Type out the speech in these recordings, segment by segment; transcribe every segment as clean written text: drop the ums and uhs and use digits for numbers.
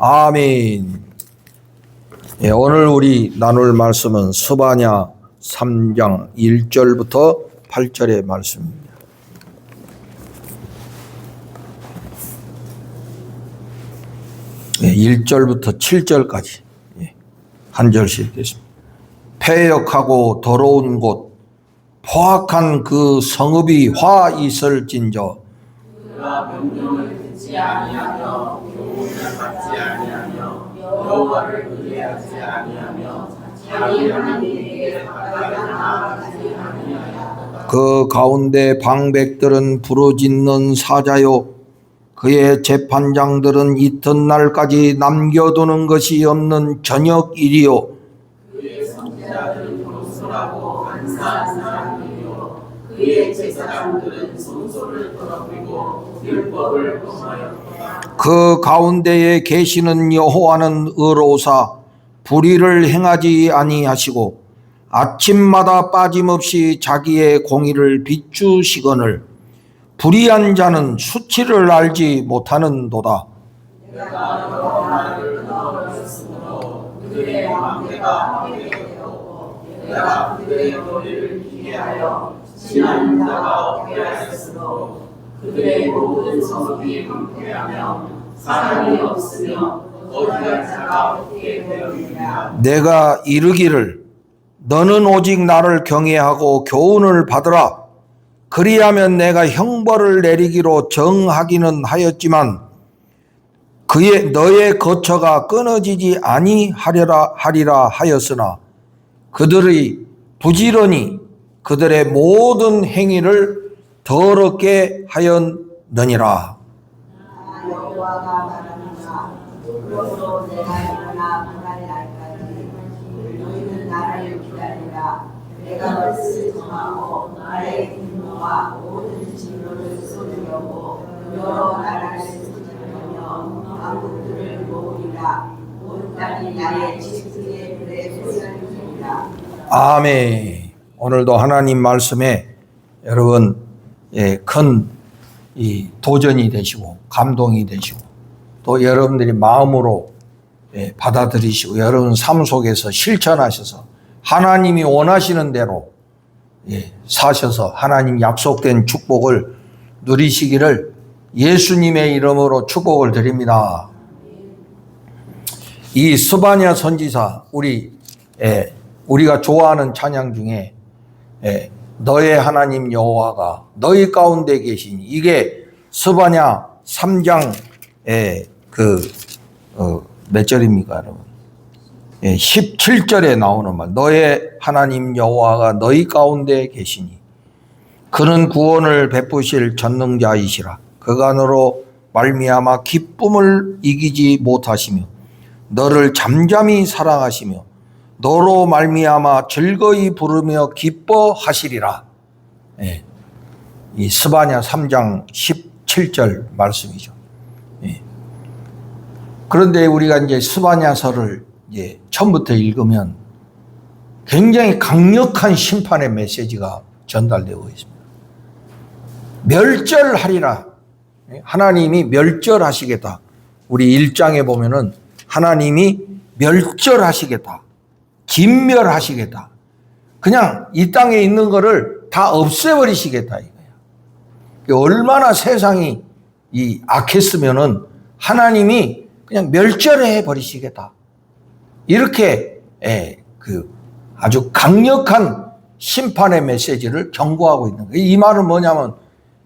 아멘. 예, 오늘 우리 나눌 말씀은 스바냐 3장 1절부터 8절의 말씀입니다. 예, 1절부터 7절까지 한 절씩 읽겠습니다. 패역하고 더러운 곳 포악한 그 성읍이 화 있을진저 그가 명령을 듣지 아니하며 교훈을 받지 아니하며 여호와를 의뢰하지 아니하며 자기 하나님에게 가까이 나아가지 아니하였다. 그 가운데 방백들은 부르짖는 사자요 그의 재판장들은 이튿날까지 남겨두는 것이 없는 저녁일이요 그의 선지자들은 경솔하고 안사한 사람이요 그의 제사장들은 성소를 더럽히고 율법을 범하였다. 그 가운데에 계시는 여호와는 의로우사 불의를 행하지 아니하시고 아침마다 빠짐없이 자기의 공의를 비추시거늘 불의한 자는 수치를 알지 못하는도다. 내가 여호와를 끊어버렸으므로 그들의 망대가 망하게 되었고 내가 그들의 머리를 기괴하여 지나는 자가 없게 하였으므로 그들의 모든 성읍이 황폐하며 사람이 없으며 거주할 자가 없게 되었느니라. 내가 이르기를 너는 오직 나를 경외하고 교훈을 받으라. 그리하면 내가 형벌을 내리기로 정하기는 하였지만 너의 거처가 끊어지지 아니하리라 하였으나 그들이 부지런히 그들의 모든 행위를 더럽게 하였느니라. 여호와가 말하노라. 그러므로 내가 일어나 그날이 날까지 너희는 나를 기다리라. 내가 뜻을 정하고 나의 분노와 모든 진노를 쏟으려고 여러 나라를 흩으며 왕국들을 모으리라. 온 땅이 나의 지식의 불에 소리를 지르리라. 아멘. 오늘도 하나님 말씀에 여러분 큰 도전이 되시고 감동이 되시고 또 여러분들이 마음으로 받아들이시고 여러분 삶 속에서 실천하셔서 하나님이 원하시는 대로 사셔서 하나님 약속된 축복을 누리시기를 예수님의 이름으로 축복을 드립니다. 이 스바냐 선지자 우리가 좋아하는 찬양 중에 너의 하나님 여호와가 너희 가운데 계시니 이게 스바냐 3장 몇 절입니까 여러분? 17절에 나오는 말 너의 하나님 여호와가 너희 가운데 계시니 그는 구원을 베푸실 전능자이시라. 그간으로 말미암아 기쁨을 이기지 못하시며 너를 잠잠히 사랑하시며 너로 말미암아 즐거이 부르며 기뻐하시리라. 이 스바냐 3장 17절 말씀이죠. 그런데 우리가 이제 스바냐서를 처음부터 읽으면 굉장히 강력한 심판의 메시지가 전달되고 있습니다. 멸절하리라. 하나님이 멸절하시겠다. 우리 1장에 보면은 하나님이 멸절하시겠다. 진멸하시겠다. 그냥 이 땅에 있는 거를 다 없애버리시겠다 이거예요. 얼마나 세상이 악했으면은 하나님이 그냥 멸절해 버리시겠다. 이렇게 아주 강력한 심판의 메시지를 경고하고 있는 거예요. 이 말은 뭐냐면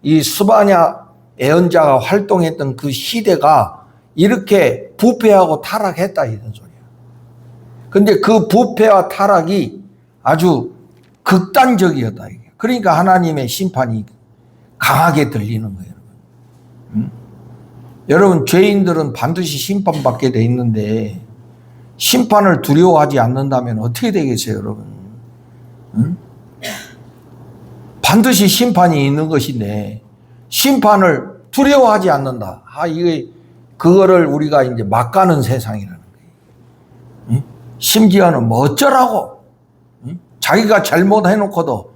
이 스바냐 예언자가 활동했던 그 시대가 이렇게 부패하고 타락했다 이런 소리예요. 근데 그 부패와 타락이 아주 극단적이었다. 이게. 그러니까 하나님의 심판이 강하게 들리는 거예요. 여러분 죄인들은 반드시 심판받게 돼 있는데 심판을 두려워하지 않는다면 어떻게 되겠어요 여러분? 반드시 심판이 있는 것인데 심판을 두려워하지 않는다. 이게 그거를 우리가 이제 막 가는 세상이라는 거예요. 심지어는 뭐 어쩌라고 자기가 잘못해놓고도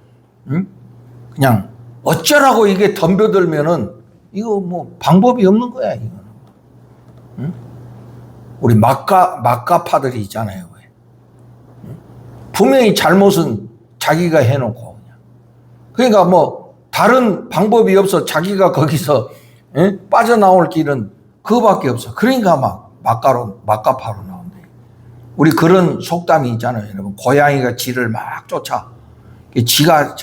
그냥 어쩌라고 이게 덤벼들면은 이거 뭐 방법이 없는 거야 이거는. 우리 막가파들이 있잖아요. 분명히 잘못은 자기가 해놓고 그냥. 그러니까 뭐 다른 방법이 없어. 자기가 거기서 빠져나올 길은 그거밖에 없어. 그러니까 막 막가파로 나온대. 우리 그런 속담이 있잖아요, 여러분. 고양이가 쥐를 막 쫓아. 쥐가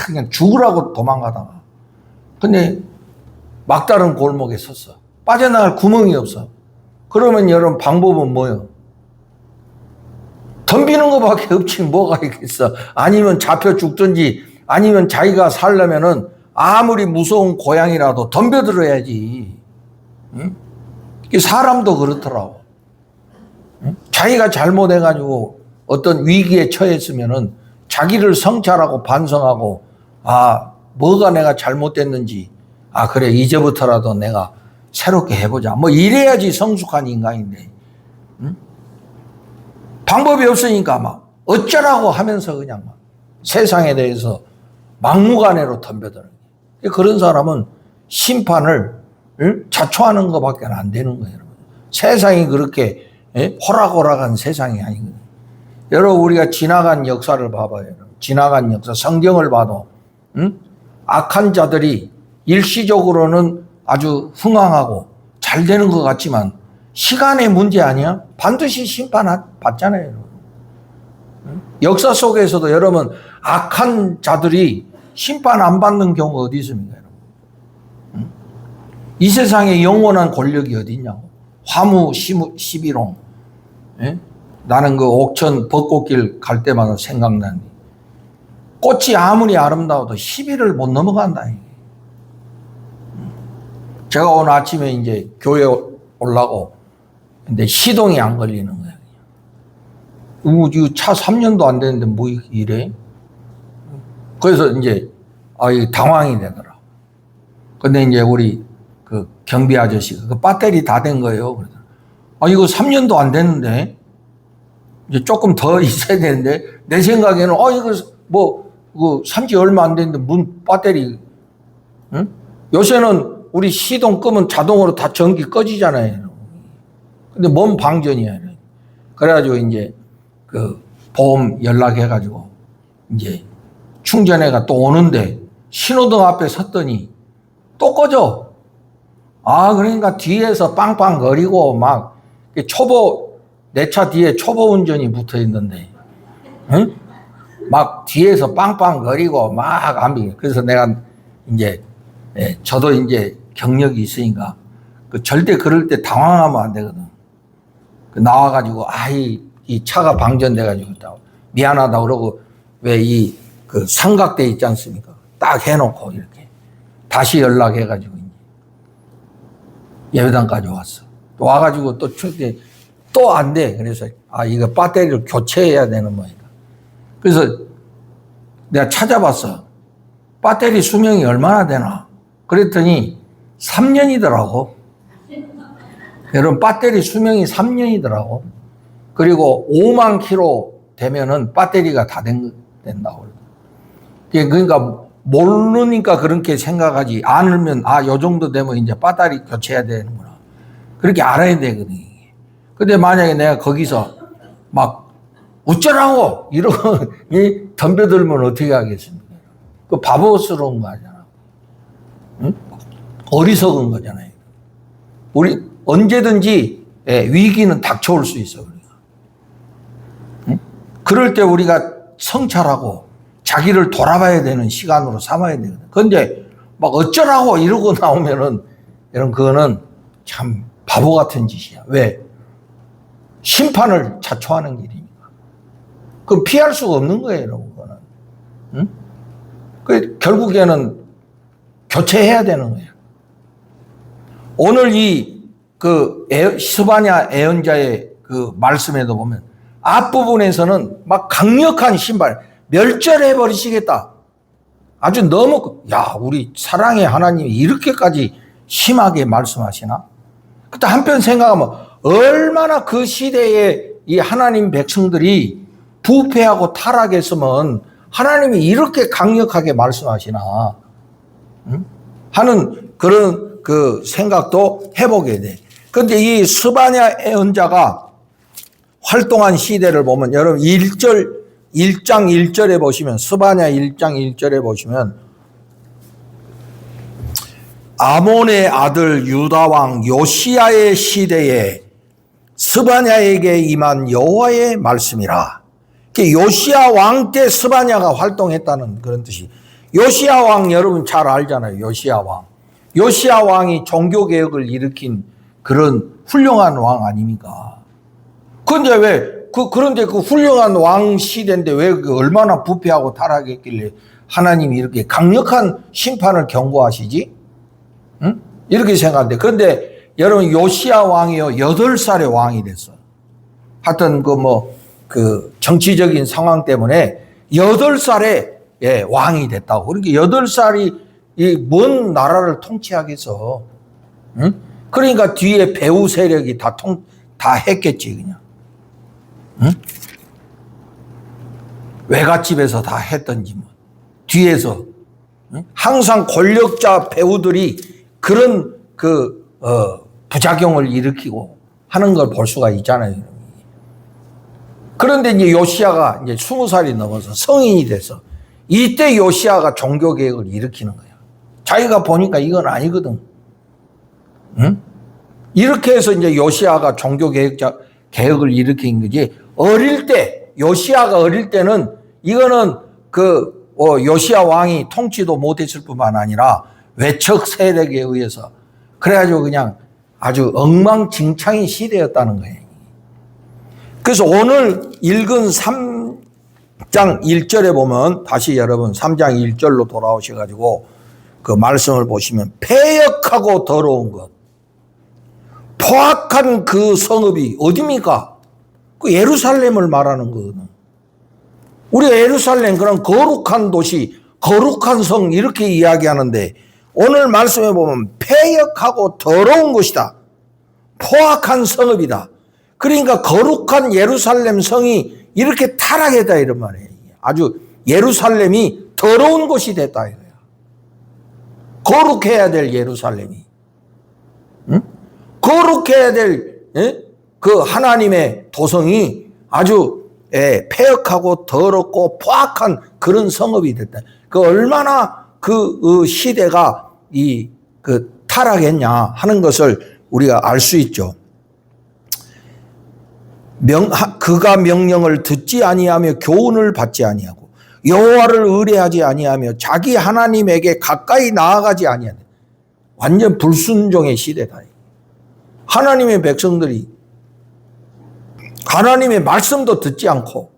그냥 죽으라고 도망가다가. 근데 막다른 골목에 섰어. 빠져나갈 구멍이 없어. 그러면 여러분 방법은 뭐예요? 덤비는 것밖에 없지 뭐가 있겠어. 아니면 잡혀 죽든지 아니면 자기가 살려면은 아무리 무서운 고양이라도 덤벼들어야지. 응? 사람도 그렇더라고. 응? 자기가 잘못해가지고 어떤 위기에 처했으면은 자기를 성찰하고 반성하고 뭐가 내가 잘못됐는지 그래 이제부터라도 내가 새롭게 해보자. 뭐 이래야지 성숙한 인간인데. 응? 방법이 없으니까 막 어쩌라고 하면서 그냥 막 세상에 대해서 막무가내로 덤벼드는 거예요. 그런 사람은 심판을 자초하는 것밖에 안 되는 거예요. 여러분. 세상이 그렇게 호락호락한 세상이 아니거든요. 여러분 우리가 지나간 역사를 봐봐요. 여러분. 지나간 역사 성경을 봐도 악한 자들이 일시적으로는 아주 흥황하고 잘 되는 것 같지만 시간의 문제 아니야? 반드시 심판받잖아요. 여러분. 역사 속에서도 여러분 악한 자들이 심판 안 받는 경우가 어디 있습니까? 여러분? 이 세상에 영원한 권력이 어디 있냐고. 화무 11홍. 나는 그 옥천 벚꽃길 갈 때마다 생각나니 꽃이 아무리 아름다워도 10일을 못 넘어간다. 제가 오늘 아침에 이제 교회 올라고 근데 시동이 안 걸리는 거야. 이거 차 3년도 안 됐는데 뭐 이래? 그래서 이제 당황이 되더라. 근데 이제 우리 그 경비 아저씨가 그 배터리 다 된 거예요. 그래서 이거 3년도 안 됐는데 이제 조금 더 있어야 되는데 내 생각에는 이거 뭐 산지 얼마 안 됐는데 문 배터리 요새는 우리 시동 끄면 자동으로 다 전기 꺼지잖아요. 근데 뭔 방전이야. 그래가지고 이제 그 보험 연락해가지고 이제 충전해가 또 오는데 신호등 앞에 섰더니 또 꺼져. 그러니까 뒤에서 빵빵거리고 막 내 차 뒤에 초보 운전이 붙어 있는데, 막 뒤에서 빵빵거리고 막 안 비게. 그래서 내가 이제 저도 이제 경력이 있으니까 절대 그럴 때 당황하면 안 되거든. 나와가지고 이 차가 방전돼가지고 미안하다 그러고 왜 그 삼각대 있지 않습니까? 딱 해놓고 이렇게 다시 연락해가지고 예배당까지 왔어. 또 와가지고 또 안 돼. 그래서 이거 배터리를 교체해야 되는 모양이다. 그래서 내가 찾아봤어. 배터리 수명이 얼마나 되나? 그랬더니 3년이더라고. 여러분 배터리 수명이 3년이더라고. 그리고 5만 킬로 되면은 배터리가 다 된다고. 그러니까 모르니까 그렇게 생각하지. 않으면 요 정도 되면 이제 배터리 교체해야 되는구나. 그렇게 알아야 되거든. 근데 만약에 내가 거기서 막 어쩌라고 이러고 덤벼들면 어떻게 하겠습니까? 그 바보스러운 거 아니잖아. 응? 어리석은 거잖아요. 우리 언제든지 위기는 닥쳐올 수 있어. 우리가. 응? 그럴 때 우리가 성찰하고 자기를 돌아봐야 되는 시간으로 삼아야 되거든. 그런데 막 어쩌라고 이러고 나오면은 여러분 그거는 참 바보 같은 짓이야. 왜? 심판을 자초하는 길이니까. 그럼 피할 수가 없는 거예요, 여러분. 그거는. 응? 그 결국에는 교체해야 되는 거예요. 오늘 스바냐 예언자의 그 말씀에도 보면 앞부분에서는 막 강력한 심판, 멸절해 버리시겠다. 아주 너무 우리 사랑의 하나님이 이렇게까지 심하게 말씀하시나? 그때 한편 생각하면 얼마나 그 시대에 이 하나님 백성들이 부패하고 타락했으면 하나님이 이렇게 강력하게 말씀하시나? 응? 하는 그런 그 생각도 해보게 돼. 근데 이 스바냐 예언자가 활동한 시대를 보면 여러분 1장 1절에 보시면 스바냐 1장 1절에 보시면 아몬의 아들 유다 왕 요시야의 시대에 스바냐에게 임한 여호와의 말씀이라. 요시야 왕 때 스바냐가 활동했다는 그런 뜻이. 요시야 왕 여러분 잘 알잖아요. 요시야 왕. 요시야 왕이 종교개혁을 일으킨 그런 훌륭한 왕 아닙니까? 그런데 그 훌륭한 왕 시대인데 왜 얼마나 부패하고 타락했길래 하나님이 이렇게 강력한 심판을 경고하시지? 응? 이렇게 생각하는데. 그런데 여러분 요시야 왕이요 8살에 왕이 됐어요. 하여튼 그 정치적인 상황 때문에 8살에 왕이 됐다고. 그러니까 8살이 이 먼 나라를 통치하겠어. 응? 그러니까 뒤에 배후 세력이 다 했겠지 그냥. 응? 외갓집에서 다 했던지 뭐. 뒤에서. 응? 항상 권력자 배우들이 그런 부작용을 일으키고 하는 걸 볼 수가 있잖아요. 그런데 이제 요시야가 이제 20살이 넘어서 성인이 돼서 이때 요시야가 종교개혁을 일으키는 거야. 자기가 보니까 이건 아니거든. 응? 이렇게 해서 이제 요시야가 종교개혁을 일으킨 거지. 요시야가 어릴 때는 이거는 요시야 왕이 통치도 못했을 뿐만 아니라 외척 세력에 의해서 그래가지고 그냥 아주 엉망진창인 시대였다는 거예요. 그래서 오늘 읽은 3장 1절에 보면 다시 여러분 3장 1절로 돌아오셔가지고 그 말씀을 보시면 패역하고 더러운 것, 포악한 그 성읍이 어디입니까? 그 예루살렘을 말하는 거거든. 우리가 예루살렘 그런 거룩한 도시, 거룩한 성 이렇게 이야기하는데 오늘 말씀에 보면 패역하고 더러운 곳이다. 포악한 성읍이다. 그러니까 거룩한 예루살렘 성이 이렇게 타락했다 이런 말이에요. 아주 예루살렘이 더러운 곳이 됐다 이거야. 거룩해야 될 예루살렘이. 응? 거룩해야 될 그 하나님의 도성이 아주 패역하고 더럽고 포악한 그런 성읍이 됐다. 그 얼마나 그 시대가 타락했냐 하는 것을 우리가 알 수 있죠. 그가 명령을 듣지 아니하며 교훈을 받지 아니하고 여호와를 의뢰하지 아니하며 자기 하나님에게 가까이 나아가지 아니하는 완전 불순종의 시대다. 하나님의 백성들이 하나님의 말씀도 듣지 않고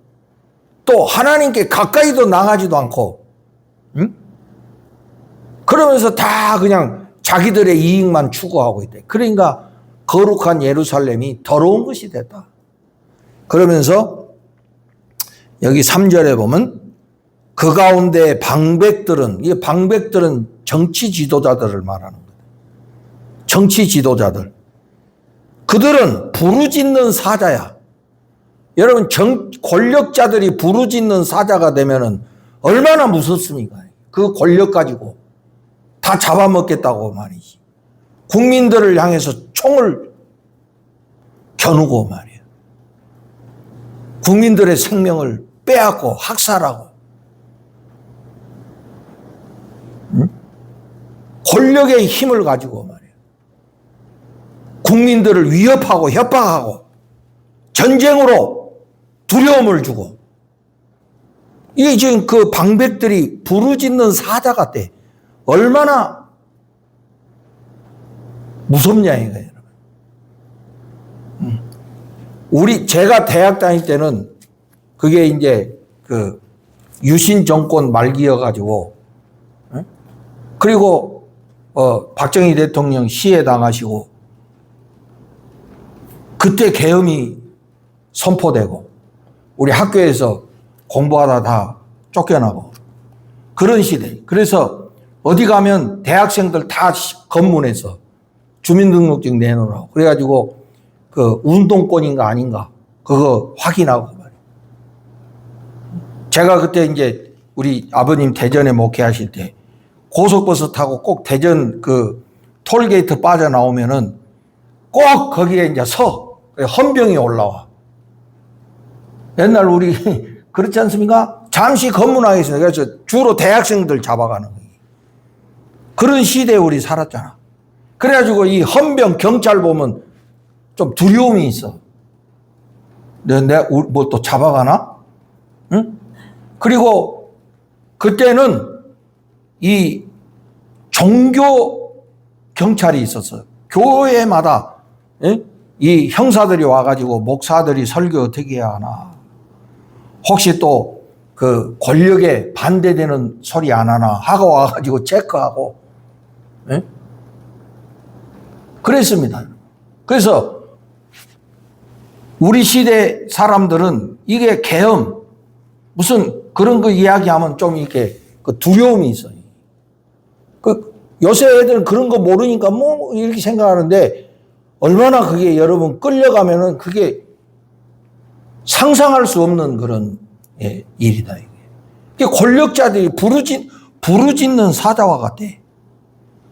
또 하나님께 가까이도 나가지도 않고 응? 그러면서 다 그냥 자기들의 이익만 추구하고 있대. 그러니까 거룩한 예루살렘이 더러운 것이 됐다. 그러면서 여기 3절에 보면 그 가운데 방백들은, 이 방백들은 정치 지도자들을 말하는 거예요. 정치 지도자들. 그들은 부르짖는 사자야. 여러분 권력자들이 부르짖는 사자가 되면은 얼마나 무섭습니까? 그 권력 가지고 다 잡아먹겠다고 말이지. 국민들을 향해서 총을 겨누고 말이야. 국민들의 생명을 빼앗고 학살하고. 응? 권력의 힘을 가지고 말이야. 국민들을 위협하고 협박하고 전쟁으로 두려움을 주고. 이게 지금 그 방백들이 부르짖는 사자 같아. 얼마나 무섭냐 이거예요. 제가 대학 다닐 때는 그게 이제 그 유신 정권 말기여가지고, 그리고 박정희 대통령 시해 당하시고, 그때 계엄이 선포되고, 우리 학교에서 공부하다 다 쫓겨나고, 그런 시대. 그래서 어디 가면 대학생들 다 검문해서 주민등록증 내놓으라고. 그래가지고 그 운동권인가 아닌가 그거 확인하고 말이에요. 제가 그때 이제 우리 아버님 대전에 목회하실 때 고속버스 타고 꼭 대전 그 톨게이트 빠져나오면은 꼭 거기에 이제 헌병이 올라와. 옛날 우리 그렇지 않습니까? 잠시 검문하게 있어요. 그래서 주로 대학생들 잡아가는 거예요. 그런 시대에 우리 살았잖아. 그래가지고 이 헌병 경찰 보면 좀 두려움이 있어. 내가 뭐 또 잡아가나? 응? 그리고 그때는 이 종교 경찰이 있었어요. 교회마다 이 형사들이 와가지고 목사들이 설교 어떻게 해야 하나, 혹시 또 그 권력에 반대되는 소리 안 하나 하고 와가지고 체크하고, 그랬습니다. 그래서 우리 시대 사람들은 이게 계엄, 무슨 그런 거 이야기하면 좀 이렇게 그 두려움이 있어요. 그 요새 애들은 그런 거 모르니까 뭐 이렇게 생각하는데, 얼마나 그게 여러분 끌려가면은 그게 상상할 수 없는 그런 일이다. 이게 권력자들이 부르짖는 사자와 같아.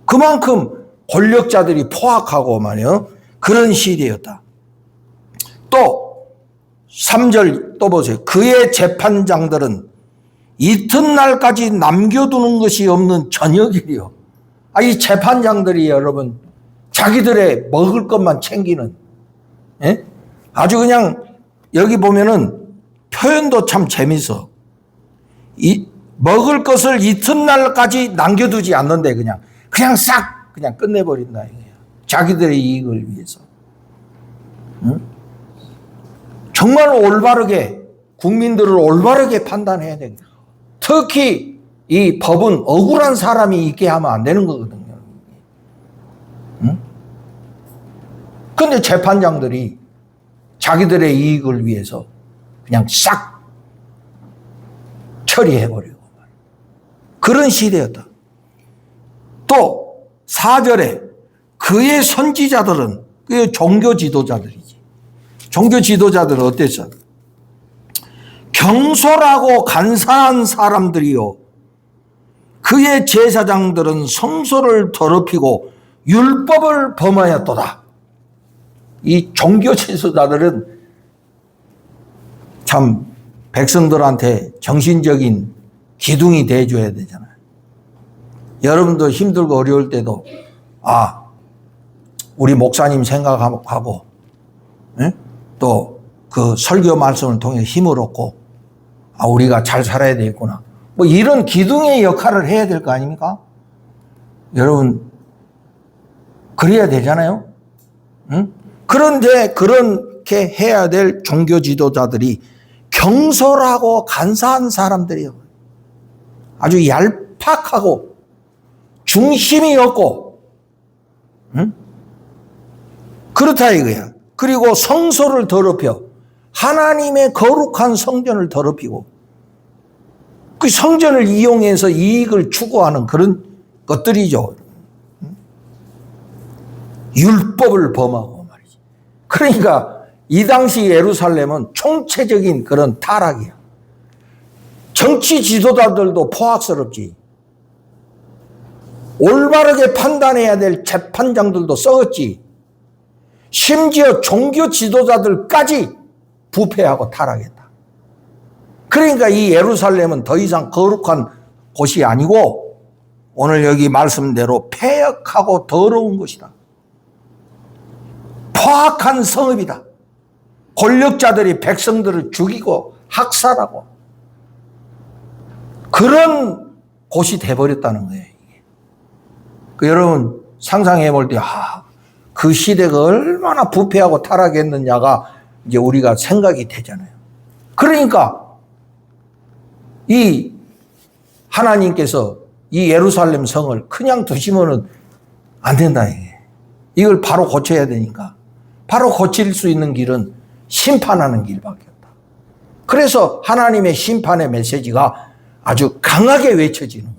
그만큼 권력자들이 포악하고 말이요, 그런 시대였다. 또 3절 또 보세요. 그의 재판장들은 이튿날까지 남겨두는 것이 없는 저녁이요. 이 재판장들이 여러분 자기들의 먹을 것만 챙기는, 아주 그냥 여기 보면은 표현도 참 재밌어. 먹을 것을 이튿날까지 남겨두지 않는데 그냥 싹 그냥 끝내버린다 이거야. 자기들의 이익을 위해서. 정말 올바르게 국민들을 올바르게 판단해야 돼. 특히 이 법은 억울한 사람이 있게 하면 안 되는 거거든요. 그런데 재판장들이 자기들의 이익을 위해서 그냥 싹 처리해버리고 그런 시대였다. 또 4절에 그의 선지자들은, 그의 종교 지도자들이지. 종교 지도자들은 어땠어? 경솔하고 간사한 사람들이요. 그의 제사장들은 성소를 더럽히고 율법을 범하였도다. 이 종교 지도자들은 참 백성들한테 정신적인 기둥이 돼줘야 되잖아요. 여러분도 힘들고 어려울 때도 우리 목사님 생각하고 또 그 설교 말씀을 통해 힘을 얻고 우리가 잘 살아야 되겠구나, 뭐 이런 기둥의 역할을 해야 될 거 아닙니까? 여러분 그래야 되잖아요. 그런데 그렇게 해야 될 종교 지도자들이 경솔하고 간사한 사람들이요. 아주 얄팍하고 중심이 없고, 그렇다 이거야. 그리고 성소를 더럽혀 하나님의 거룩한 성전을 더럽히고 그 성전을 이용해서 이익을 추구하는 그런 것들이죠. 율법을 범하고 말이지. 그러니까 이 당시 예루살렘은 총체적인 그런 타락이야. 정치 지도자들도 포악스럽지. 올바르게 판단해야 될 재판장들도 썩었지. 심지어 종교 지도자들까지 부패하고 타락했다. 그러니까 이 예루살렘은 더 이상 거룩한 곳이 아니고 오늘 여기 말씀대로 패역하고 더러운 곳이다. 포악한 성읍이다. 권력자들이 백성들을 죽이고 학살하고 그런 곳이 돼버렸다는 거예요. 여러분 상상해 볼 때 그 시대가 얼마나 부패하고 타락했느냐가 이제 우리가 생각이 되잖아요. 그러니까 이 하나님께서 이 예루살렘 성을 그냥 두시면은 안 된다. 이걸 바로 고쳐야 되니까 바로 고칠 수 있는 길은 심판하는 길밖에 없다. 그래서 하나님의 심판의 메시지가 아주 강하게 외쳐지는 거예요.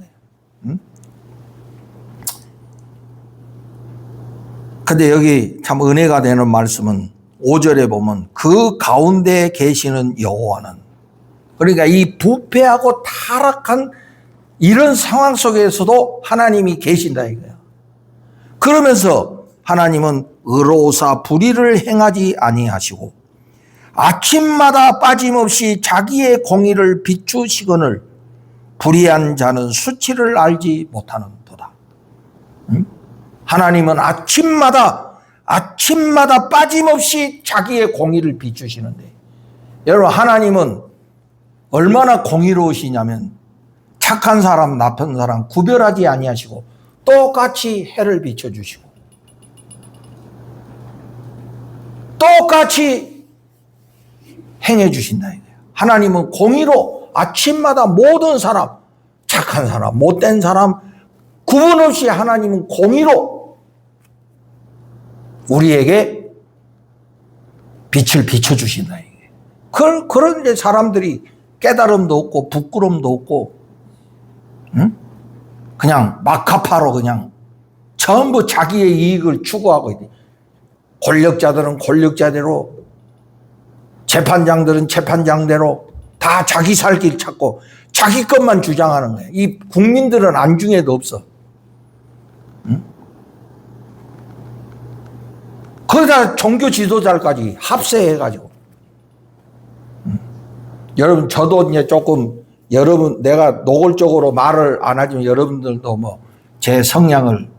근데 여기 참 은혜가 되는 말씀은 5절에 보면 그 가운데 계시는 여호와는, 그러니까 이 부패하고 타락한 이런 상황 속에서도 하나님이 계신다 이거야. 그러면서 하나님은 의로우사 불의를 행하지 아니하시고 아침마다 빠짐없이 자기의 공의를 비추시거늘 불의한 자는 수치를 알지 못하는 도다. 하나님은 아침마다 빠짐없이 자기의 공의를 비추시는데, 여러분, 하나님은 얼마나 공의로우시냐면 착한 사람 나쁜 사람 구별하지 아니하시고 똑같이 해를 비춰주시고 똑같이 행해 주신다 이거예요. 하나님은 공의로 아침마다 모든 사람, 착한 사람 못된 사람 구분 없이 하나님은 공의로 우리에게 빛을 비춰주신다 이거예요. 그런 이제 사람들이 깨달음도 없고 부끄러움도 없고, 응? 그냥 막가파로 그냥 전부 자기의 이익을 추구하고 있대. 권력자들은 권력자대로, 재판장들은 재판장대로 다 자기 살 길 찾고 자기 것만 주장하는 거예요. 이 국민들은 안중에도 없어. 응? 거기다 종교 지도자까지 합세해가지고. 여러분, 저도 이제 조금, 여러분, 내가 노골적으로 말을 안 하지만 여러분들도 뭐 제 성향을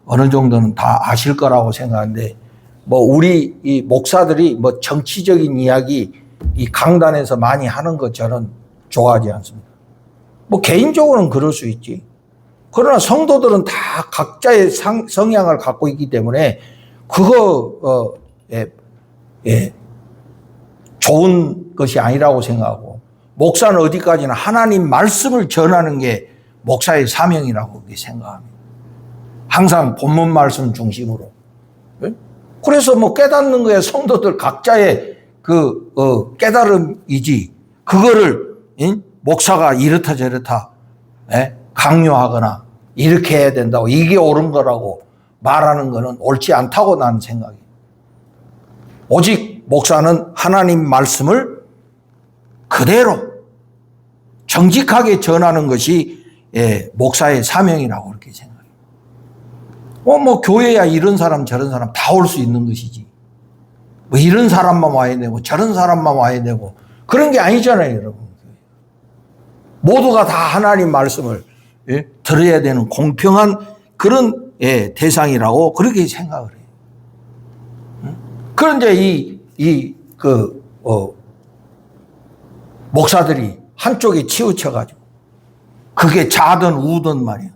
어느 정도는 다 아실 거라고 생각하는데, 뭐 우리 이 목사들이 뭐 정치적인 이야기 이 강단에서 많이 하는 것 저는 좋아하지 않습니다. 뭐 개인적으로는 그럴 수 있지. 그러나 성도들은 다 각자의 성향을 갖고 있기 때문에 그거 좋은 것이 아니라고 생각하고, 목사는 어디까지나 하나님 말씀을 전하는 게 목사의 사명이라고 생각합니다. 항상 본문 말씀 중심으로. 그래서 뭐 깨닫는 거에 성도들 각자의 깨달음이지, 그거를 목사가 이렇다 저렇다 강요하거나 이렇게 해야 된다고, 이게 옳은 거라고 말하는 거는 옳지 않다고 나는 생각해요. 오직 목사는 하나님 말씀을 그대로 정직하게 전하는 것이 목사의 사명이라고 그렇게 생각해요. 뭐 교회야 이런 사람 저런 사람 다 올 수 있는 것이지, 뭐 이런 사람만 와야 되고 저런 사람만 와야 되고 그런 게 아니잖아요, 여러분. 모두가 다 하나님 말씀을 들어야 되는 공평한 그런 대상이라고 그렇게 생각을 해요. 그런데 목사들이 한쪽에 치우쳐가지고 그게 자든 우든 말이야.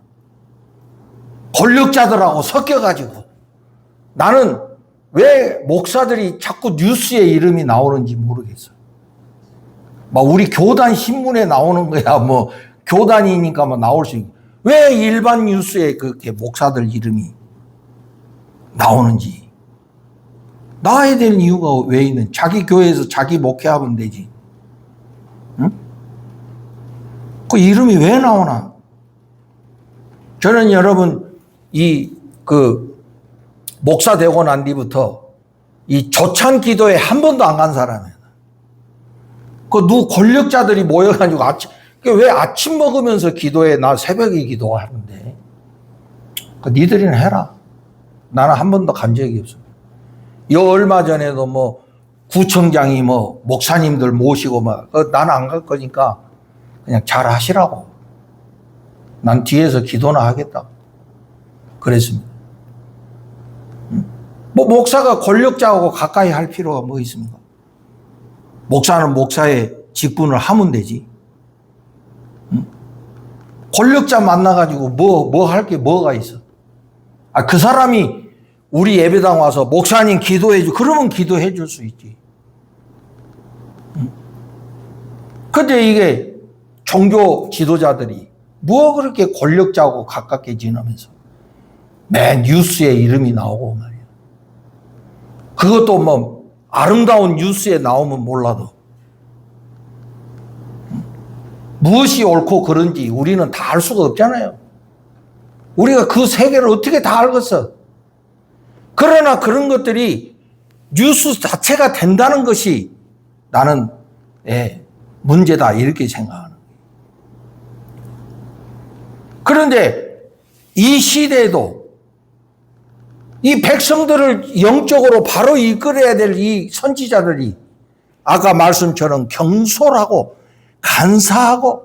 권력자들하고 섞여가지고, 나는 왜 목사들이 자꾸 뉴스에 이름이 나오는지 모르겠어요. 막 우리 교단 신문에 나오는 거야. 뭐 교단이니까 뭐 나올 수 있고, 왜 일반 뉴스에 그렇게 목사들 이름이 나오는지. 나와야 될 이유가 왜 있는? 자기 교회에서 자기 목회하면 되지. 응? 그 이름이 왜 나오나? 저는 여러분, 목사 되고 난 뒤부터 이 조찬 기도에 한 번도 안 간 사람이에요. 권력자들이 모여가지고 왜 아침 먹으면서 기도해? 나 새벽에 기도하는데. 니들이나 해라. 나는 한 번도 간 적이 없어요. 얼마 전에도 뭐 구청장이 뭐 목사님들 모시고 막, 나는 안 갈 거니까 그냥 잘 하시라고. 난 뒤에서 기도나 하겠다. 그랬습니다. 뭐 목사가 권력자하고 가까이 할 필요가 뭐 있습니까? 목사는 목사의 직분을 하면 되지. 권력자 만나가지고 뭐 할 게 뭐가 있어? 그 사람이 우리 예배당 와서 목사님 기도해 줘. 그러면 기도해 줄 수 있지. 근데 이게 종교 지도자들이 뭐 그렇게 권력자하고 가깝게 지내면서 맨 뉴스에 이름이 나오고 말이야. 그것도 뭐 아름다운 뉴스에 나오면 몰라도 무엇이 옳고 그른지 우리는 다 알 수가 없잖아요. 우리가 그 세계를 어떻게 다 알겠어? 그러나 그런 것들이 뉴스 자체가 된다는 것이 나는 문제다 이렇게 생각하는 거예요. 그런데 이 시대에도 이 백성들을 영적으로 바로 이끌어야 될 이 선지자들이 아까 말씀처럼 경솔하고 간사하고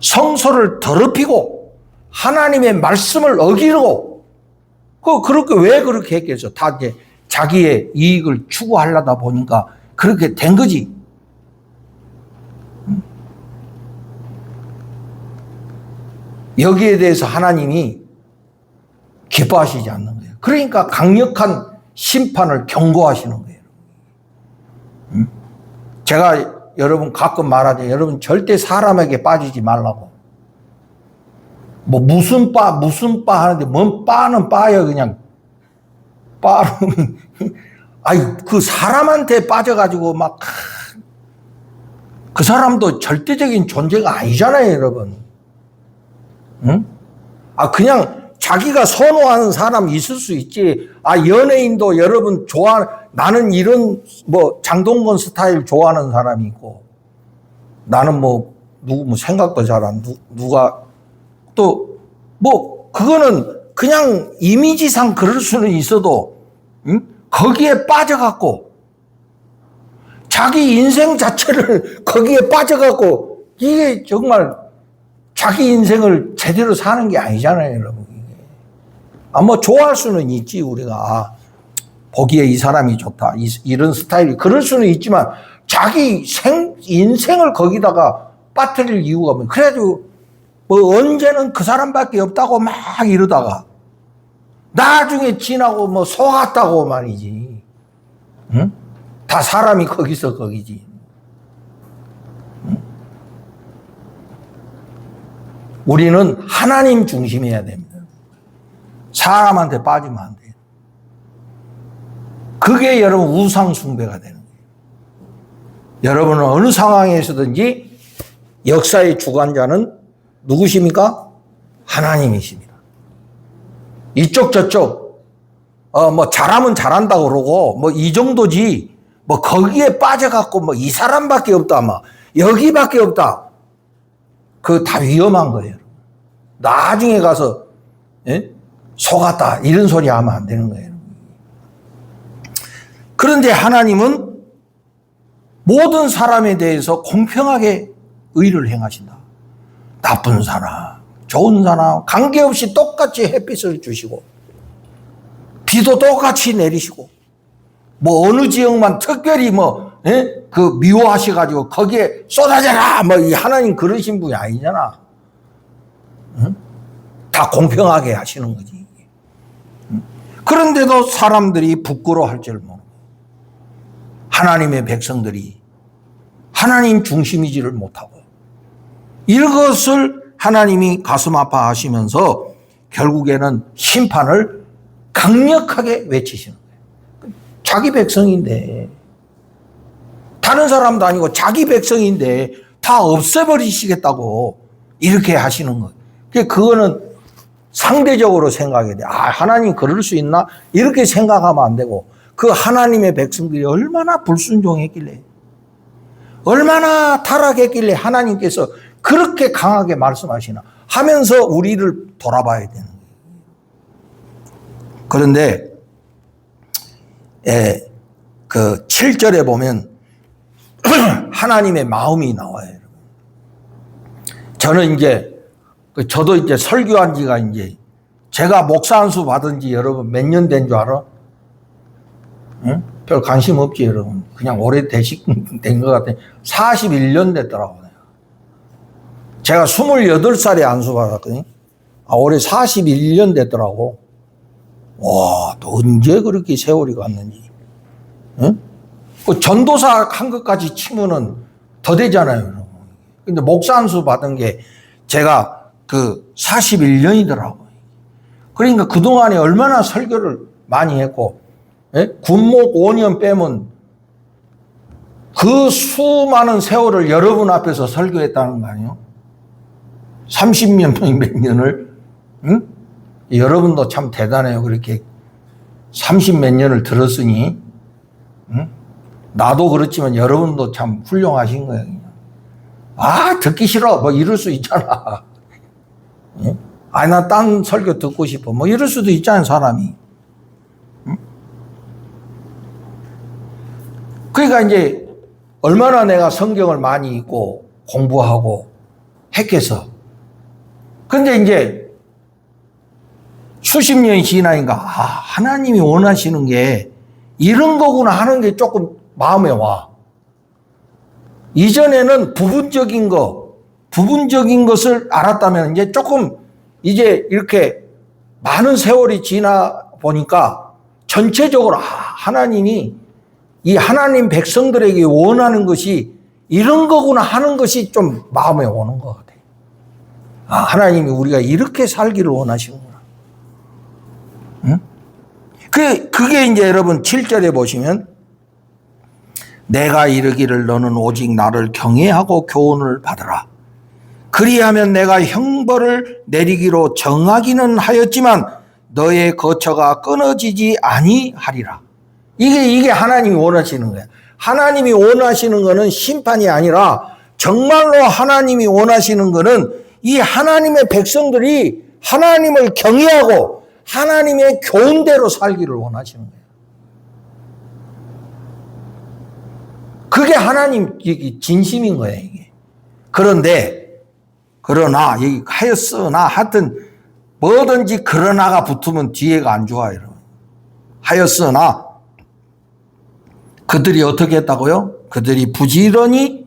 성소를 더럽히고 하나님의 말씀을 어기고 그렇게 왜 그렇게 했겠어? 다 이제 자기의 이익을 추구하려다 보니까 그렇게 된 거지. 여기에 대해서 하나님이 기뻐하시지 않는 거예요. 그러니까 강력한 심판을 경고하시는 거예요. 제가 여러분 가끔 말하죠. 여러분 절대 사람에게 빠지지 말라고. 뭐 무슨 빠 하는데 뭔 빠는 빠야 그냥. 빠는 아니 그 사람한테 빠져가지고 막 그 사람도 절대적인 존재가 아니잖아요, 여러분. 응? 아 그냥 자기가 선호하는 사람이 있을 수 있지. 아 연예인도 여러분 나는 이런 뭐 장동건 스타일 좋아하는 사람이 있고 나는 뭐 누구 뭐 생각도 잘 안 누가 또 뭐 그거는 그냥 이미지상 그럴 수는 있어도 응? 거기에 빠져갖고 자기 인생 자체를 거기에 빠져갖고 이게 정말 자기 인생을 제대로 사는 게 아니잖아요, 여러분. 뭐 좋아할 수는 있지, 우리가. 보기에 이 사람이 좋다. 이런 스타일이. 그럴 수는 있지만 자기 인생을 거기다가 빠뜨릴 이유가 뭐. 그래가지고 뭐 언제는 그 사람밖에 없다고 막 이러다가 나중에 지나고 뭐 속았다고 말이지. 응? 다 사람이 거기서 거기지. 응? 우리는 하나님 중심이어야 됩니다. 사람한테 빠지면 안 돼요. 그게 여러분 우상 숭배가 되는 거예요. 여러분은 어느 상황에서든지 역사의 주관자는 누구십니까? 하나님이십니다. 이쪽 저쪽 뭐 잘하면 잘한다고 그러고 뭐 이 정도지 뭐 거기에 빠져갖고 뭐 이 사람밖에 없다 막 여기밖에 없다. 그거 다 위험한 거예요. 나중에 가서 예? 속았다 이런 소리 하면 안 되는 거예요. 그런데 하나님은 모든 사람에 대해서 공평하게 의를 행하신다. 나쁜 사람, 좋은 사람 관계없이 똑같이 햇빛을 주시고 비도 똑같이 내리시고 뭐 어느 지역만 특별히 그 미워하셔가지고 거기에 쏟아져라 뭐 이 하나님 그러신 분이 아니잖아. 응? 다 공평하게 하시는 거지. 응? 그런데도 사람들이 부끄러워할 줄 모르고 하나님의 백성들이 하나님 중심이지를 못하고 이것을 하나님이 가슴 아파하시면서 결국에는 심판을 강력하게 외치시는 거예요. 자기 백성인데 다른 사람도 아니고 자기 백성인데 다 없애버리시겠다고 이렇게 하시는 거예요. 그거는 상대적으로 생각해야 돼. 아, 하나님 그럴 수 있나? 이렇게 생각하면 안 되고 그 하나님의 백성들이 얼마나 불순종했길래 얼마나 타락했길래 하나님께서 그렇게 강하게 말씀하시나 하면서 우리를 돌아봐야 되는 거예요. 그런데 그 7절에 보면 하나님의 마음이 나와요. 저는 저도 이제 설교한 지가 이제 제가 목사 안수 받은 지 여러분 몇 년 된 줄 알아? 응? 별 관심 없지, 여러분. 그냥 오래된 것 같아. 41년 됐더라고요. 제가 28살에 안수 받았거든요. 올해 41년 됐더라고. 와, 또 언제 그렇게 세월이 갔는지. 응? 그 전도사 한 것까지 치면은 더 되잖아요, 여러분. 근데 목사 안수 받은 게 제가 41년이더라고요. 그러니까 그동안에 얼마나 설교를 많이 했고, 예? 군목 5년 빼면 그 수많은 세월을 여러분 앞에서 설교했다는 거 아니에요? 30년, 몇 년을, 응? 여러분도 참 대단해요. 그렇게 30몇 년을 들었으니, 응? 나도 그렇지만 여러분도 참 훌륭하신 거예요. 그냥. 아, 듣기 싫어. 뭐 이럴 수 있잖아. 응? 아니, 나 딴 설교 듣고 싶어. 뭐 이럴 수도 있잖아요, 사람이. 응? 그러니까 이제 얼마나 내가 성경을 많이 읽고 공부하고 했겠어. 근데 이제 수십 년이 지나니까, 하나님이 원하시는 게 이런 거구나 하는 게 조금 마음에 와. 이전에는 부분적인 것을 알았다면 이제 조금 이제 이렇게 많은 세월이 지나 보니까 전체적으로 하나님이 이 하나님 백성들에게 원하는 것이 이런 거구나 하는 것이 좀 마음에 오는 것 같아요. 하나님이 우리가 이렇게 살기를 원하시는구나. 응? 그게 이제 여러분 7절에 보시면 내가 이르기를 너는 오직 나를 경외하고 교훈을 받으라. 그리하면 내가 형벌을 내리기로 정하기는 하였지만 너의 거처가 끊어지지 아니하리라. 이게 하나님이 원하시는 거예요. 하나님이 원하시는 거는 심판이 아니라 정말로 하나님이 원하시는 거는 이 하나님의 백성들이 하나님을 경외하고 하나님의 교훈대로 살기를 원하시는 거예요. 그게 하나님 진심인 거예요, 이게. 그러나, 여기 하였으나, 하여튼, 뭐든지 그러나가 붙으면 뒤에가 안 좋아요, 여러분. 하였으나, 그들이 어떻게 했다고요? 그들이 부지런히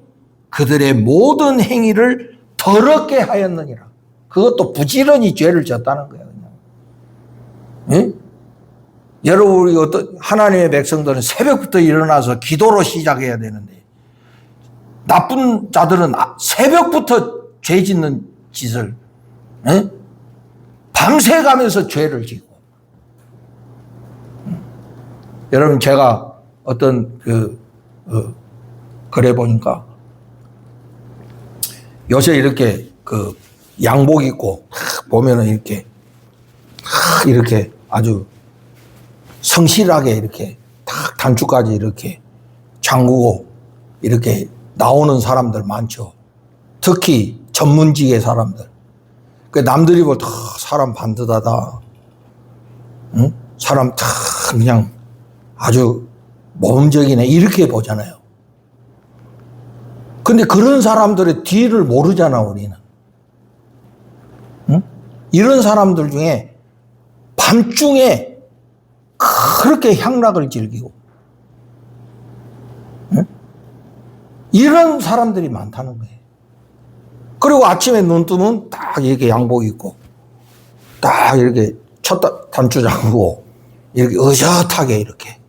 그들의 모든 행위를 더럽게 하였느니라. 그것도 부지런히 죄를 졌다는 거예요, 그냥. 응? 여러분, 우리 하나님의 백성들은 새벽부터 일어나서 기도로 시작해야 되는데, 나쁜 자들은 새벽부터 죄 짓는 짓을, 밤새 가면서 죄를 지고. 여러분, 제가 어떤 글에 보니까, 요새 이렇게 양복 입고, 보면은 이렇게 아주 성실하게 이렇게 딱 단추까지 이렇게 잠그고 이렇게 나오는 사람들 많죠. 특히 전문직의 사람들. 남들이 볼 때 사람 반듯하다. 응? 사람 다 그냥 아주 모범적이네. 이렇게 보잖아요. 근데 그런 사람들의 뒤를 모르잖아, 우리는. 응? 이런 사람들 중에 밤중에 그렇게 향락을 즐기고, 응? 이런 사람들이 많다는 거예요. 그리고 아침에 눈 뜨면 딱 이렇게 양복 입고, 딱 이렇게 첫 단추 잠그고, 이렇게 의젓하게 이렇게.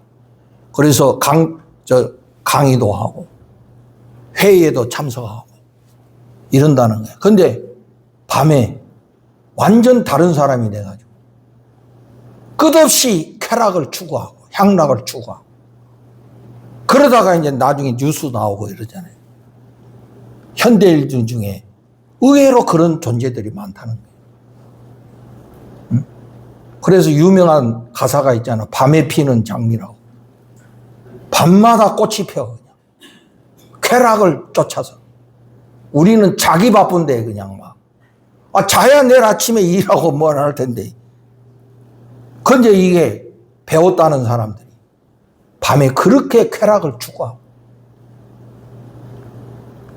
그래서 강의도 하고, 회의에도 참석하고, 이런다는 거예요. 근데 밤에 완전 다른 사람이 돼가지고, 끝없이 쾌락을 추구하고 향락을 추구하고 그러다가 이제 나중에 뉴스 나오고 이러잖아요. 현대인들 중에 의외로 그런 존재들이 많다는 거예요. 응? 그래서 유명한 가사가 있잖아. 밤에 피는 장미라고. 밤마다 꽃이 펴 그냥. 쾌락을 쫓아서. 우리는 자기 바쁜데 그냥 막. 자야 내일 아침에 일하고 뭘 할 텐데. 근데 이게 배웠다는 사람들이 밤에 그렇게 쾌락을 추구하고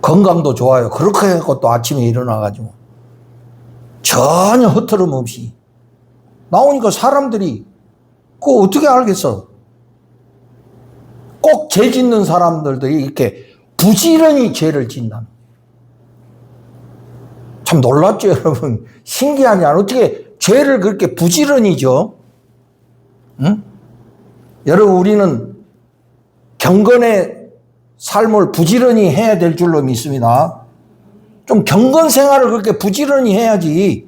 건강도 좋아요. 그렇게 해서 또 아침에 일어나가지고 전혀 흐트름 없이 나오니까 사람들이 그거 어떻게 알겠어? 꼭 죄 짓는 사람들이 이렇게 부지런히 죄를 짓는다. 참 놀랍죠, 여러분? 신기하지 않아요? 어떻게 죄를 그렇게 부지런히 져? 응? 여러분, 우리는 경건의 삶을 부지런히 해야 될 줄로 믿습니다. 좀 경건 생활을 그렇게 부지런히 해야지.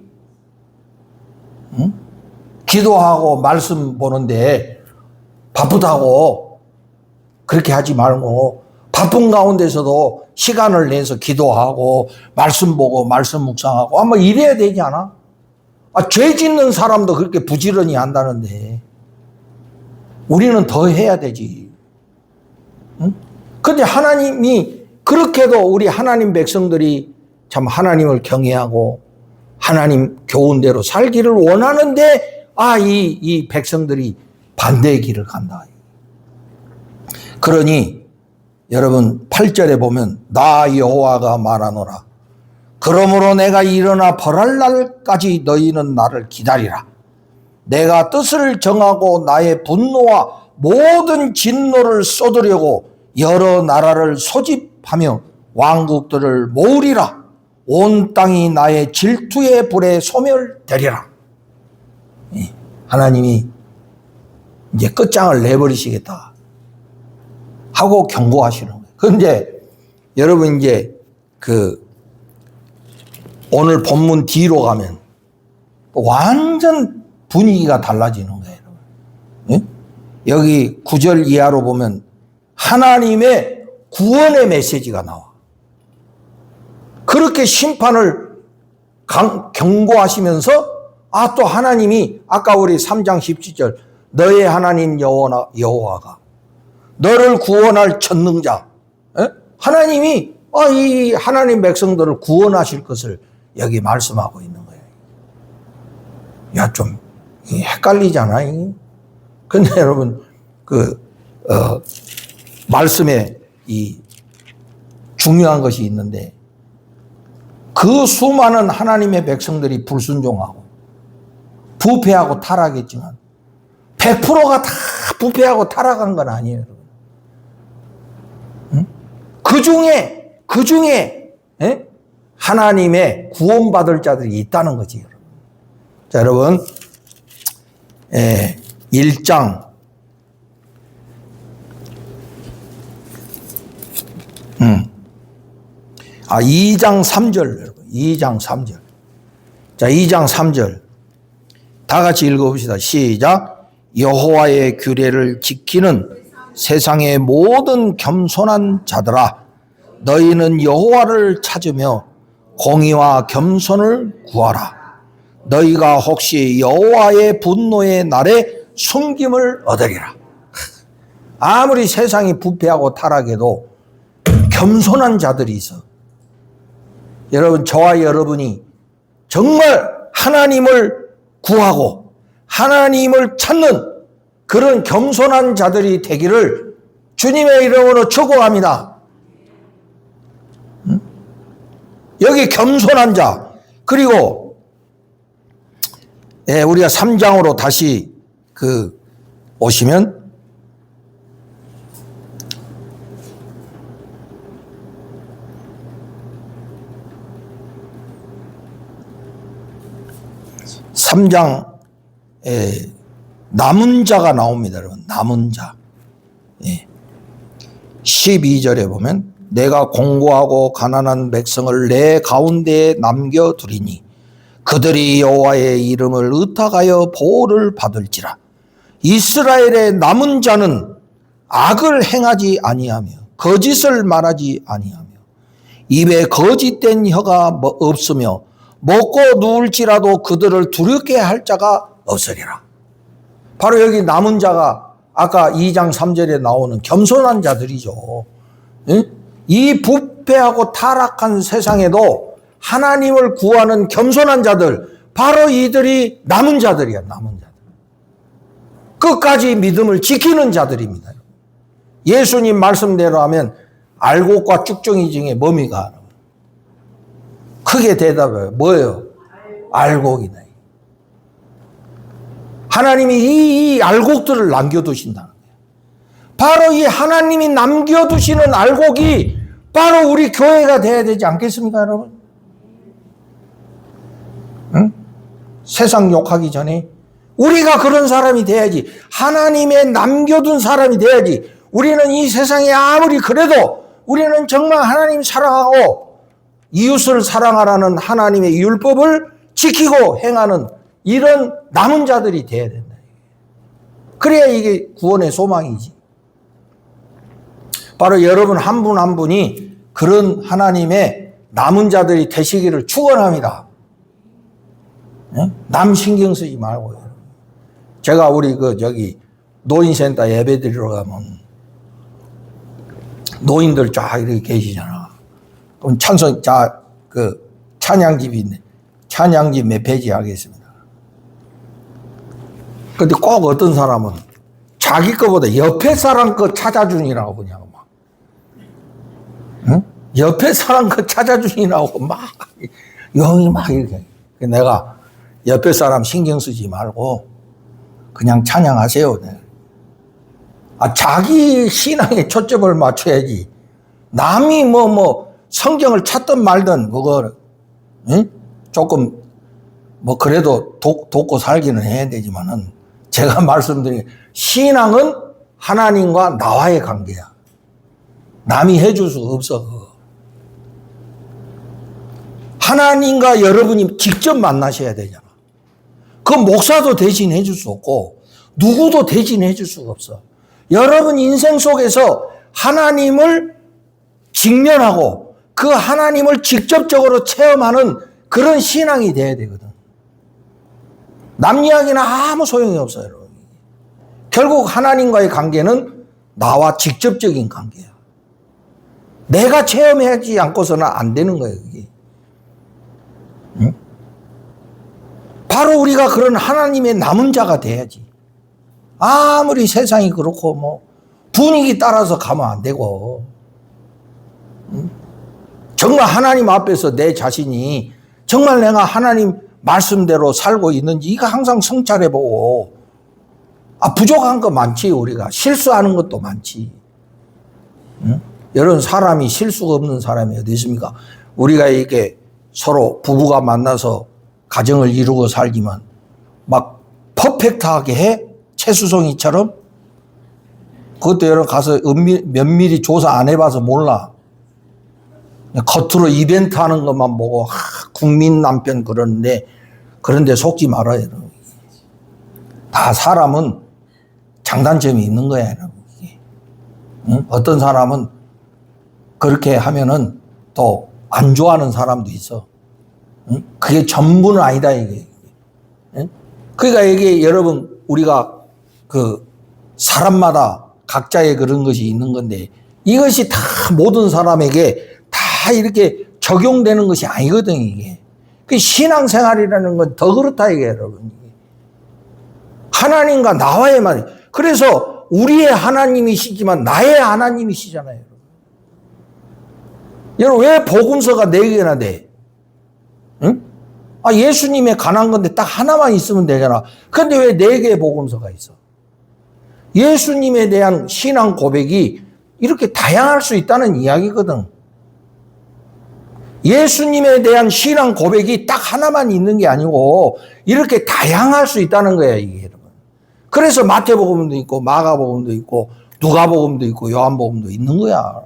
응? 기도하고 말씀 보는데 바쁘다고 그렇게 하지 말고 바쁜 가운데서도 시간을 내서 기도하고 말씀 보고 말씀 묵상하고 아마 이래야 되지 않아? 죄 짓는 사람도 그렇게 부지런히 한다는데 우리는 더 해야 되지. 응? 근데 하나님이 그렇게도 우리 하나님 백성들이 참 하나님을 경외하고 하나님 교훈대로 살기를 원하는데 이 백성들이 반대의 길을 간다. 그러니 여러분 8절에 보면 나 여호와가 말하노라. 그러므로 내가 일어나 벌할 날까지 너희는 나를 기다리라. 내가 뜻을 정하고 나의 분노와 모든 진노를 쏟으려고 여러 나라를 소집하며 왕국들을 모으리라. 온 땅이 나의 질투의 불에 소멸되리라. 하나님이 이제 끝장을 내버리시겠다 하고 경고하시는 거예요. 그런데 여러분 이제 오늘 본문 뒤로 가면 완전 분위기가 달라지는 거예요. 예? 여기 9절 이하로 보면 하나님의 구원의 메시지가 나와. 그렇게 심판을 경고하시면서 또 하나님이 아까 우리 3장 17절 너의 하나님 여호와가 너를 구원할 전능자, 하나님이 이 하나님 백성들을 구원하실 것을 여기 말씀하고 있는 거예요. 야, 좀 헷갈리잖아요. 근데 여러분 말씀에 이 중요한 것이 있는데 그 수많은 하나님의 백성들이 불순종하고 부패하고 타락했지만 100%가 다 부패하고 타락한 건 아니에요. 응? 그 중에 하나님의 구원받을 자들이 있다는 거지. 자, 여러분 1장 2장 3절 여러분. 2장 3절. 자, 2장 3절. 다 같이 읽어봅시다. 시작. 여호와의 규례를 지키는 세상의 모든 겸손한 자들아, 너희는 여호와를 찾으며 공의와 겸손을 구하라. 너희가 혹시 여호와의 분노의 날에 숨김을 얻으리라. 아무리 세상이 부패하고 타락해도 겸손한 자들이 있어. 여러분, 저와 여러분이 정말 하나님을 구하고 하나님을 찾는 그런 겸손한 자들이 되기를 주님의 이름으로 축원합니다. 여기 겸손한 자, 그리고 우리가 3장으로 다시 오시면 3장 남은 자가 나옵니다. 여러분, 남은 자. 12절에 보면 내가 공고하고 가난한 백성을 내 가운데에 남겨두리니 그들이 여호와의 이름을 의탁하여 보호를 받을지라. 이스라엘의 남은 자는 악을 행하지 아니하며 거짓을 말하지 아니하며 입에 거짓된 혀가 없으며 먹고 누울지라도 그들을 두렵게 할 자가 없으리라. 바로 여기 남은 자가 아까 2장 3절에 나오는 겸손한 자들이죠. 이 부패하고 타락한 세상에도 하나님을 구하는 겸손한 자들, 바로 이들이 남은 자들이야. 남은 자들. 끝까지 믿음을 지키는 자들입니다. 예수님 말씀대로 하면 알곡과 쭉정이 중에 뭐미가 크게 대답해요. 뭐예요? 알곡이네. 하나님이 이 알곡들을 남겨두신다는 거예요. 바로 이 하나님이 남겨두시는 알곡이 바로 우리 교회가 돼야 되지 않겠습니까, 여러분? 응? 세상 욕하기 전에 우리가 그런 사람이 돼야지. 하나님의 남겨둔 사람이 돼야지. 우리는 이 세상에 아무리 그래도 우리는 정말 하나님 사랑하고 이웃을 사랑하라는 하나님의 율법을 지키고 행하는 이런 남은 자들이 돼야 된다. 그래야 이게 구원의 소망이지. 바로 여러분 한 분 한 분이 그런 하나님의 남은 자들이 되시기를 축원합니다. 남 신경 쓰지 말고요. 제가 우리 노인센터 예배 드리러 가면 노인들 쫙 이렇게 계시잖아. 그럼 찬양집이 있네. 찬양지 몇 페이지 하겠습니다. 근데 꼭 어떤 사람은 자기 거보다 옆에 사람 거 찾아주니라고 그냥 막, 응? 옆에 사람 거 찾아주니라고 막, 영이 막 이렇게. 내가 옆에 사람 신경 쓰지 말고 그냥 찬양하세요. 자기 신앙에 초점을 맞춰야지. 남이 성경을 찾든 말든 그거, 응? 조금 그래도 돕고 살기는 해야 되지만은 제가 말씀드린 신앙은 하나님과 나와의 관계야. 남이 해줄 수가 없어. 하나님과 여러분이 직접 만나셔야 되잖아. 그 목사도 대신 해줄 수 없고 누구도 대신 해줄 수가 없어. 여러분 인생 속에서 하나님을 직면하고 그 하나님을 직접적으로 체험하는 그런 신앙이 돼야 되거든. 남 이야기는 아무 소용이 없어요, 여러분. 결국 하나님과의 관계는 나와 직접적인 관계야. 내가 체험하지 않고서는 안 되는 거예요, 그게. 응? 바로 우리가 그런 하나님의 남은 자가 돼야지. 아무리 세상이 그렇고 분위기 따라서 가면 안 되고, 응? 정말 하나님 앞에서 내 자신이 정말 내가 하나님 말씀대로 살고 있는지 이거 항상 성찰해보고, 부족한 거 많지. 우리가 실수하는 것도 많지. 응? 여러분, 사람이 실수가 없는 사람이 어디 있습니까? 우리가 이렇게 서로 부부가 만나서 가정을 이루고 살지만 막 퍼펙트하게 해? 최수송이처럼? 그것도 여러분 가서 면밀히 조사 안 해봐서 몰라. 겉으로 이벤트 하는 것만 보고 국민 남편 그러는데, 그런데 속지 말아요. 여러분. 다 사람은 장단점이 있는 거야. 여러분. 응? 어떤 사람은 그렇게 하면은 또 안 좋아하는 사람도 있어. 응? 그게 전부는 아니다, 이게. 응? 그러니까 이게 여러분, 우리가 사람마다 각자의 그런 것이 있는 건데, 이것이 다 모든 사람에게 다 이렇게 적용되는 것이 아니거든, 이게. 그 신앙생활이라는 건 더 그렇다, 이게, 여러분. 하나님과 나와의 말. 그래서 우리의 하나님이시지만 나의 하나님이시잖아요. 여러분, 왜 복음서가 4개나 돼? 응? 예수님에 관한 건데 딱 하나만 있으면 되잖아. 그런데 왜 4개의 복음서가 있어? 예수님에 대한 신앙 고백이 이렇게 다양할 수 있다는 이야기거든. 예수님에 대한 신앙 고백이 딱 하나만 있는 게 아니고 이렇게 다양할 수 있다는 거야, 이게 여러분. 그래서 마태복음도 있고 마가복음도 있고 누가복음도 있고 요한복음도 있는 거야.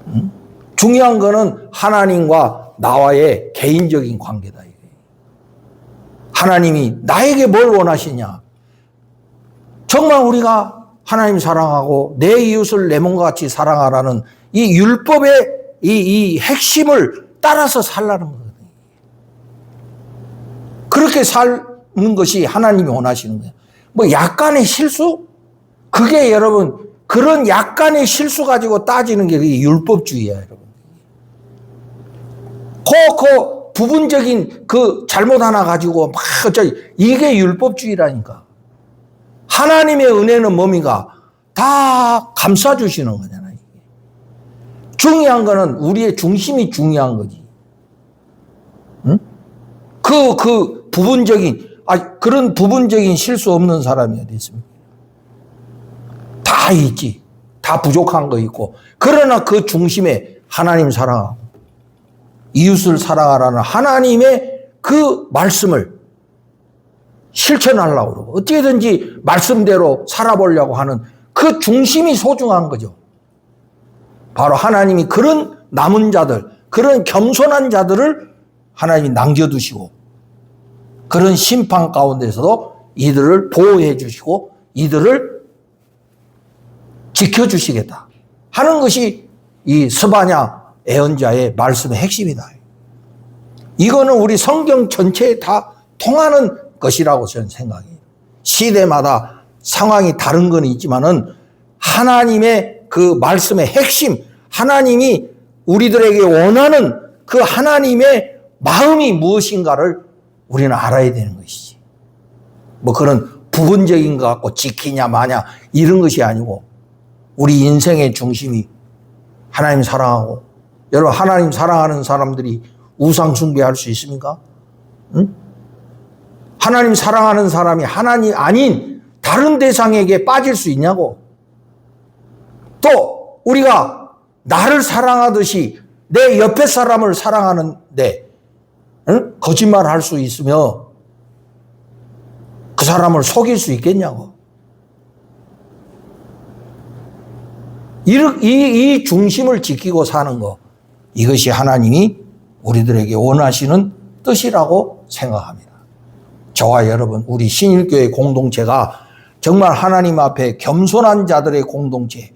응? 중요한 거는 하나님과 나와의 개인적인 관계다, 이게. 하나님이 나에게 뭘 원하시냐? 정말 우리가 하나님 사랑하고 내 이웃을 내 몸과 같이 사랑하라는 이 율법의 이 핵심을 따라서 살라는 거거든요. 그렇게 사는 것이 하나님이 원하시는 거예요. 약간의 실수? 그게 여러분, 그런 약간의 실수 가지고 따지는 게 그게 율법주의야, 여러분. 그 부분적인 그 잘못 하나 가지고 이게 율법주의라니까. 하나님의 은혜는 뭡니까? 다 감싸주시는 거잖아요. 중요한 거는 우리의 중심이 중요한 거지. 응? 그 부분적인, 그런 부분적인 실수 없는 사람이 어디 있습니까? 다 있지. 다 부족한 거 있고. 그러나 그 중심에 하나님 사랑하고 이웃을 사랑하라는 하나님의 그 말씀을 실천하려고 그러고 어떻게든지 말씀대로 살아보려고 하는 그 중심이 소중한 거죠. 바로 하나님이 그런 남은 자들, 그런 겸손한 자들을 하나님이 남겨두시고 그런 심판 가운데서도 이들을 보호해 주시고 이들을 지켜주시겠다 하는 것이 이 스바냐 예언자의 말씀의 핵심이다. 이거는 우리 성경 전체에 다 통하는 것이라고 저는 생각해요. 시대마다 상황이 다른 건 있지만은 하나님의 그 말씀의 핵심, 하나님이 우리들에게 원하는 그 하나님의 마음이 무엇인가를 우리는 알아야 되는 것이지. 뭐 그런 부분적인 것 갖고 지키냐 마냐 이런 것이 아니고 우리 인생의 중심이 하나님 사랑하고, 여러분 하나님 사랑하는 사람들이 우상 숭배할 수 있습니까? 응? 하나님 사랑하는 사람이 하나님 아닌 다른 대상에게 빠질 수 있냐고. 또 우리가 나를 사랑하듯이 내 옆에 사람을 사랑하는데 응? 거짓말할 수 있으며 그 사람을 속일 수 있겠냐고. 이 중심을 지키고 사는 것, 이것이 하나님이 우리들에게 원하시는 뜻이라고 생각합니다. 저와 여러분, 우리 신일교회 공동체가 정말 하나님 앞에 겸손한 자들의 공동체,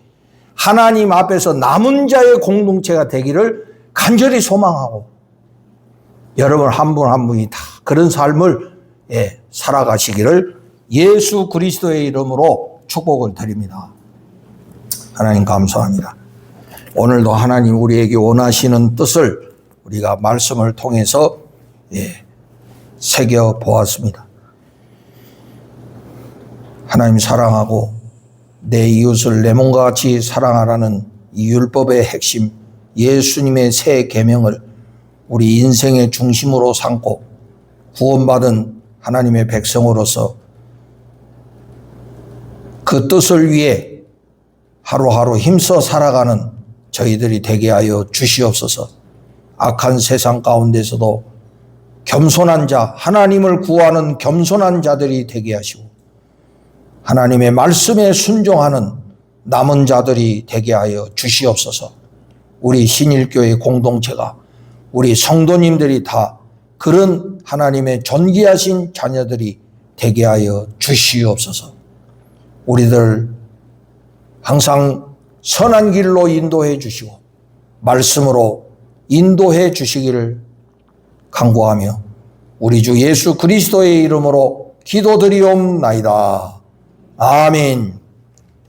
하나님 앞에서 남은 자의 공동체가 되기를 간절히 소망하고, 여러분 한 분 한 분이 다 그런 삶을 살아가시기를 예수 그리스도의 이름으로 축복을 드립니다. 하나님 감사합니다. 오늘도 하나님 우리에게 원하시는 뜻을 우리가 말씀을 통해서 새겨보았습니다. 하나님 사랑하고 내 이웃을 내 몸과 같이 사랑하라는 이 율법의 핵심, 예수님의 새 계명을 우리 인생의 중심으로 삼고 구원받은 하나님의 백성으로서 그 뜻을 위해 하루하루 힘써 살아가는 저희들이 되게 하여 주시옵소서. 악한 세상 가운데서도 겸손한 자, 하나님을 구하는 겸손한 자들이 되게 하시고 하나님의 말씀에 순종하는 남은 자들이 되게 하여 주시옵소서. 우리 신일교회 공동체가, 우리 성도님들이 다 그런 하나님의 존귀하신 자녀들이 되게 하여 주시옵소서. 우리들 항상 선한 길로 인도해 주시고 말씀으로 인도해 주시기를 간구하며 우리 주 예수 그리스도의 이름으로 기도드리옵나이다. 아멘.